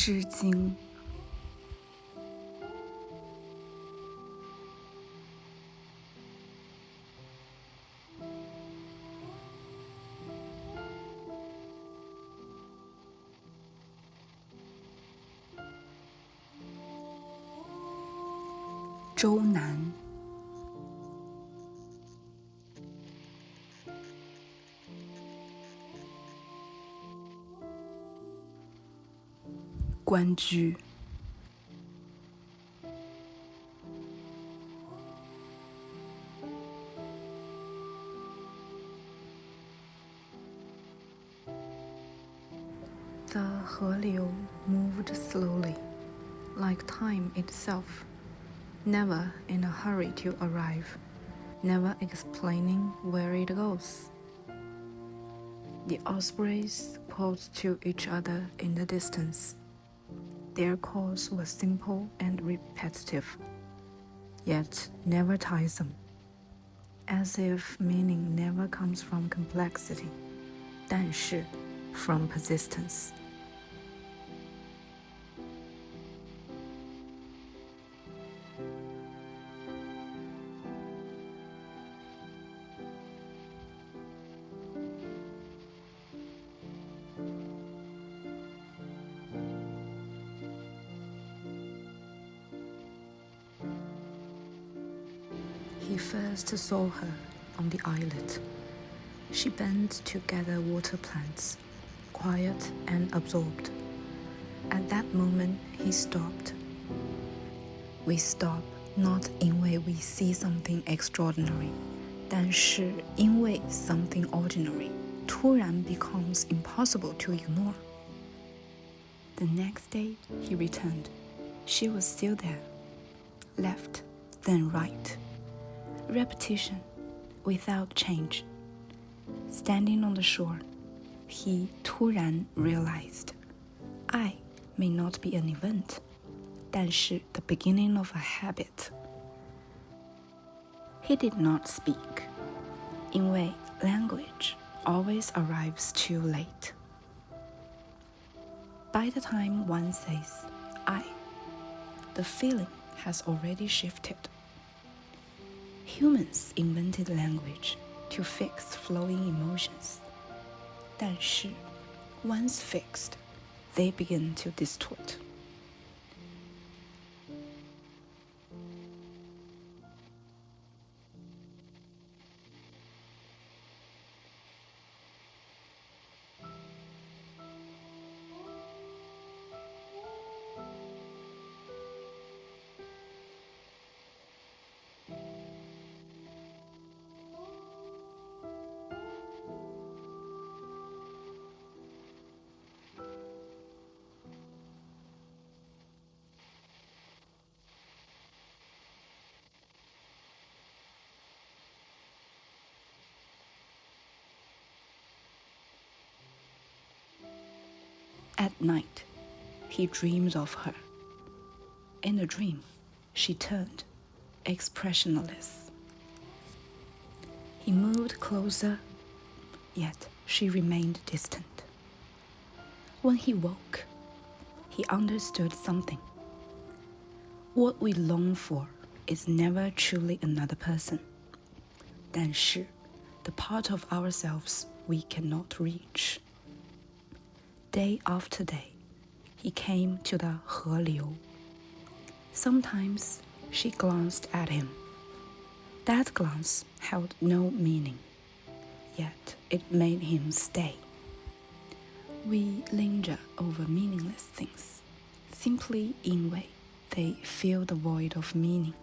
诗经。周南。关雎。The 河流 moved slowly, like time itself, never in a hurry to arrive, never explaining where it goes. The ospreys called to each other in the distance. Their calls were simple and repetitive, yet never tiresome, as if meaning never comes from complexity, 但是 from persistence. He first saw her on the islet. She bent to gather water plants, quiet and absorbed. At that moment, he stopped. We stop not 因为 we see something extraordinary, 但是因为 something ordinary 突然 becomes impossible to ignore. The next day, he returned. She was still there. Left, then right. Repetition, without change. Standing on the shore, he 突然 realized, 爱 may not be an event, 但是 the beginning of a habit. He did not speak, 因为 language always arrives too late. By the time one says, I, the feeling has already shifted. Humans invented language to fix flowing emotions. 但是 once fixed, they begin to distort. At night, he dreamed of her. In the dream, she turned, expressionless. He moved closer, yet she remained distant. When he woke, he understood something. What we long for is never truly another person. 但是 the part of ourselves we cannot reach. Day after day, he came to the 河流. Sometimes she glanced at him. That glance held no meaning, yet it made him stay. We linger over meaningless things, simply 因为 they fill the void of meaning.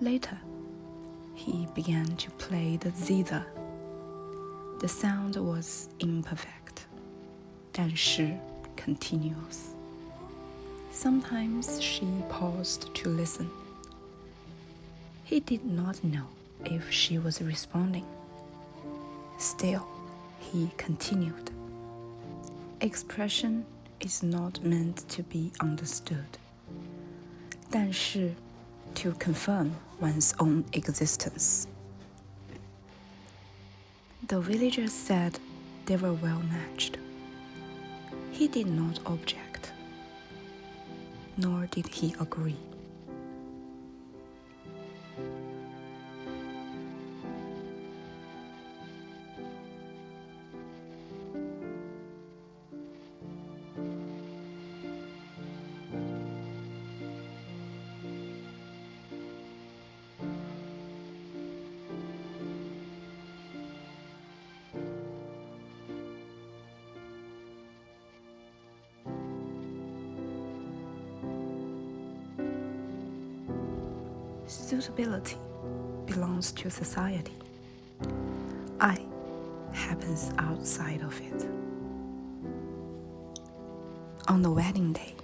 Later, he began to play the zither. The sound was imperfect, 但是 continuous. Sometimes she paused to listen. He did not know if she was responding. Still, he continued. Expression is not meant to be understood, 但是 to confirm one's own existence. The villagers said they were well matched. He did not object, nor did he agree. Suitability belongs to society. I happens outside of it. On the wedding day,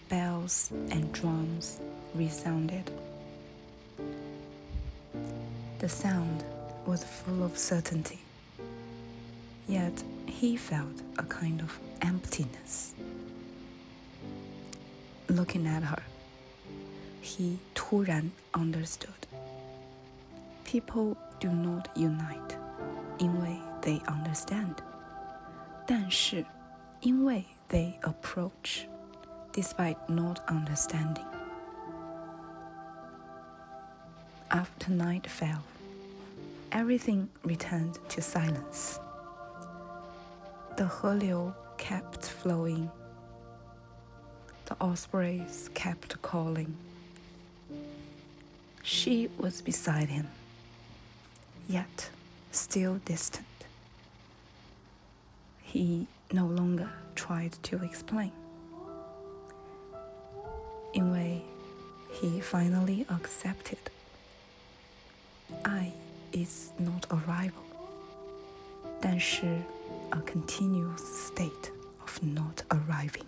bells and drums resounded. The sound was full of certainty, yet he felt a kind of emptiness. Looking at her, he 突然 understood. People do not unite, 因为 they understand. 但是因为 they approach, despite not understanding. After night fell, everything returned to silence. The 河流 kept flowing. The ospreys kept calling. She was beside him, yet still distant. He no longer tried to explain. 因为 he finally accepted. I is not arrival, 但是 a continuous state of not arriving.